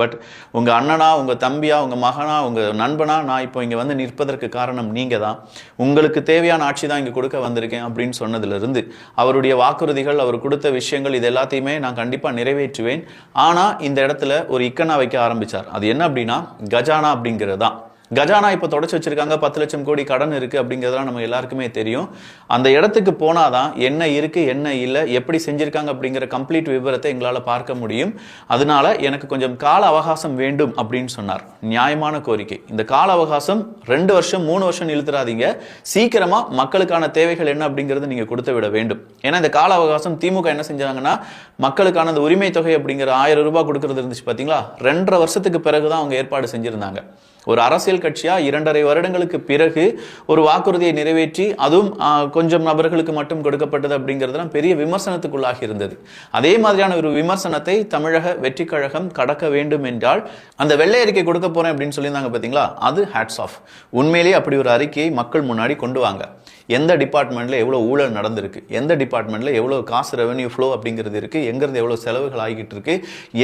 But உங்கள் அண்ணனா, உங்கள் தம்பியா, உங்கள் மகனா, உங்கள் நண்பனா நான் இப்போ இங்கே வந்து நிற்பதற்கு காரணம் நீங்கள் தான். உங்களுக்கு தேவையான ஆட்சி தான் இங்கே கொடுக்க வந்திருக்கேன் அப்படின்னு சொன்னதுலேருந்து அவருடைய வாக்குறுதிகள், அவர் கொடுத்த விஷயங்கள் இது எல்லாத்தையுமே நான் கண்டிப்பாக நிறைவேற்றுவேன். ஆனால் இந்த இடத்துல ஒரு இக்கனா வைக்க ஆரம்பித்தார். அது என்ன அப்படின்னா கஜானா அப்படிங்கிறது தான். கஜானா இப்போ தொடச்சு வச்சிருக்காங்க, 10 லட்சம் கோடி கடன் இருக்கு அப்படிங்கிறதுலாம் நம்ம எல்லாருக்குமே தெரியும். அந்த இடத்துக்கு போனாதான் என்ன இருக்கு என்ன இல்லை, எப்படி செஞ்சிருக்காங்க அப்படிங்கிற கம்ப்ளீட் விவரத்தை எங்களால் பார்க்க முடியும். அதனால எனக்கு கொஞ்சம் கால அவகாசம் வேண்டும் அப்படின்னு சொன்னார். நியாயமான கோரிக்கை. இந்த கால அவகாசம் 2 வருஷம் 3 வருஷம் இழுத்துறாதீங்க, சீக்கிரமா மக்களுக்கான தேவைகள் என்ன அப்படிங்கிறது நீங்க கொடுத்து விட வேண்டும். ஏன்னா இந்த கால அவகாசம் திமுக என்ன செஞ்சாங்கன்னா, மக்களுக்கான அந்த உரிமை தொகை அப்படிங்கிற 1000 ரூபாய் கொடுக்கறது இருந்துச்சு பாத்தீங்களா, 2.5 வருஷத்துக்கு பிறகுதான் அவங்க ஏற்பாடு செஞ்சிருந்தாங்க. ஒரு அரசியல் கட்சியா 2.5 வருடங்களுக்கு பிறகு ஒரு வாக்குறுதியை நிறைவேற்றி அதுவும் கொஞ்சம் நபர்களுக்கு மட்டும் கொடுக்கப்பட்டது அப்படிங்கிறதுலாம் பெரிய விமர்சனத்துக்குள்ளாகி இருந்தது. அதே மாதிரியான ஒரு விமர்சனத்தை தமிழக வெற்றி கழகம் கடக்க வேண்டும் என்றால் அந்த வெள்ளை அறிக்கை கொடுக்க போறேன் அப்படின்னு சொல்லியிருந்தாங்க பாத்தீங்களா, அது ஹேட்ஸ் ஆஃப். உண்மையிலேயே அப்படி ஒரு அறிக்கையை மக்கள் முன்னாடி கொண்டு வாங்க. எந்த டிபார்ட்மெண்ட்ல எவ்வளவு ஊழல் நடந்திருக்கு, எந்த டிபார்ட்மெண்ட்ல எவ்வளவு காசு ரெவென்யூ ஃப்ளோ அப்படிங்கிறது இருக்கு, எங்கிருந்து எவ்வளவு செலவுகள் ஆகிட்டு இருக்கு,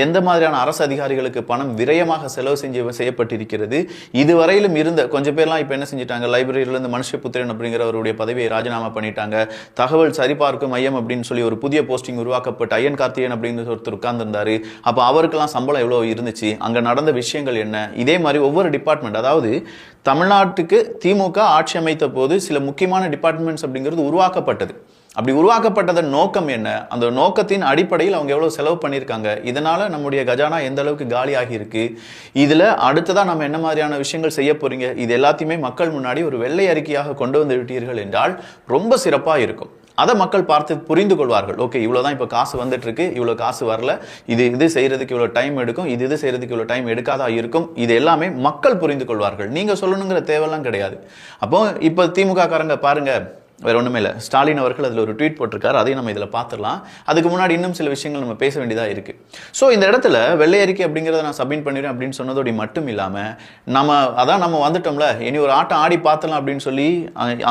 எந்த மாதிரியான அரசு அதிகாரிகளுக்கு பணம் விரயமாக செலவு செய்யப்பட்டிருக்கிறது. இதுவரையிலும் இருந்த கொஞ்சம் பேர்லாம் இப்ப என்ன செஞ்சிட்டாங்க, லைப்ரரியில இருந்து மனுஷபுத்திரன் அப்படிங்கிறவருடைய பதவியை ராஜினாமா பண்ணிட்டாங்க. தகவல் சரிபார்க்கும் மையம் அப்படின்னு சொல்லி ஒரு புதிய போஸ்டிங் உருவாக்கப்பட்டு ஐயன் கார்த்தியன் அப்படின்னு ஒருத்தர் உட்கார்ந்திருந்தாரு. அப்ப அவருக்கெல்லாம் சம்பளம் எவ்வளவு இருந்துச்சு, அங்க நடந்த விஷயங்கள் என்ன, இதே மாதிரி ஒவ்வொரு டிபார்ட்மெண்ட், அதாவது தமிழ்நாட்டுக்கு திமுக ஆட்சி அமைத்த போது சில முக்கியமான டிபார்ட்மெண்ட்ஸ் அப்படிங்கிறது உருவாக்கப்பட்டது. அப்படி உருவாக்கப்பட்டதன் நோக்கம் என்ன, அந்த நோக்கத்தின் அடிப்படையில் அவங்க எவ்வளவு செலவு பண்ணியிருக்காங்க, இதனால நம்முடைய கஜானா எந்த அளவுக்கு காலியாகி இருக்கு, இதுல அடுத்ததா நம்ம என்ன மாதிரியான விஷயங்கள் செய்ய போறீங்க, இது எல்லாத்தையுமே மக்கள் முன்னாடி ஒரு வெள்ளை அறிக்கையாக கொண்டு வந்து விட்டீர்கள் என்றால் ரொம்ப சிறப்பா இருக்கும். அதை மக்கள் பார்த்து புரிந்து கொள்வார்கள். ஓகே, இவ்வளவுதான் இப்போ காசு வந்துட்டு இருக்கு, இவ்வளவு காசு வரல, இது செய்யறதுக்கு இவ்வளவு டைம் எடுக்கும், இது செய்யறதுக்கு இவ்வளவு டைம் எடுக்காதா இருக்கும், இது எல்லாமே மக்கள் புரிந்து கொள்வார்கள். நீங்க சொல்லணுங்கிற தேவையெல்லாம் கிடையாது. அப்போ இப்போ திமுக காரங்க பாருங்க, வேற ஒண்ணுமே இல்லை, ஸ்டாலின் அவர்கள் அதில் ஒரு ட்வீட் போட்டிருக்காரு, அதையும் நம்ம இதில் பார்த்துடலாம். அதுக்கு முன்னாடி இன்னும் சில விஷயங்கள் நம்ம பேச வேண்டியதாக இருக்கு. ஸோ இந்த இடத்துல வெள்ளை அறிக்கை அப்படிங்கிறத நான் சப்மிட் பண்ணிடுறேன் அப்படின்னு சொன்னதோடு மட்டும் இல்லாமல் நம்ம வந்துட்டோம்ல, இனி ஒரு ஆட்டம் ஆடி பார்த்தலாம் அப்படின்னு சொல்லி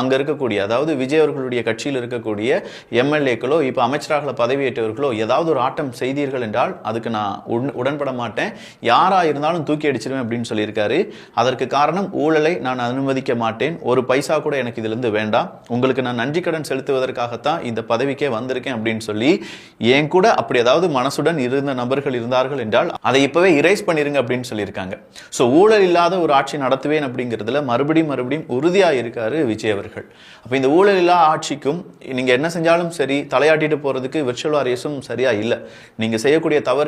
அங்கே இருக்கக்கூடிய, அதாவது விஜய் அவர்களுடைய கட்சியில் இருக்கக்கூடிய எம்எல்ஏக்களோ இப்போ அமைச்சராக பதவியேற்றவர்களோ ஏதாவது ஒரு ஆட்டம் செய்தீர்கள் என்றால் அதுக்கு நான் உடன்பட மாட்டேன், யாரா இருந்தாலும் தூக்கி அடிச்சிருவேன் அப்படின்னு சொல்லியிருக்காரு. அதற்கு காரணம் ஊழலை நான் அனுமதிக்க மாட்டேன், ஒரு பைசா கூட எனக்கு இதுல இருந்து வேண்டாம், உங்களுக்கு நான் நன்றி கடன் செலுத்துவதற்காகத்தான் இந்த பதவிக்கே வந்திருக்கேன் அப்படின்னு சொல்லி என் கூட அப்படி ஏதாவது மனசுடன் இருந்த நபர்கள் இருந்தார்கள் என்றால் அதை இப்பவே இரேஸ் பண்ணிருங்க அப்படின்னு சொல்லியிருக்காங்க. ஸோ ஊழல் இல்லாத ஒரு ஆட்சி நடத்துவேன் அப்படிங்கிறதுல மறுபடியும் உறுதியா இருக்காரு விஜய் அவர்கள். அப்ப இந்த ஊழல் இல்லா ஆட்சிக்கும் நீங்க என்ன செஞ்சாலும் சரி தலையாட்டிட்டு போறதுக்கு விர்ச்சுவல் வாரியஸும் சரியா இல்லை. நீங்க செய்யக்கூடிய தவறு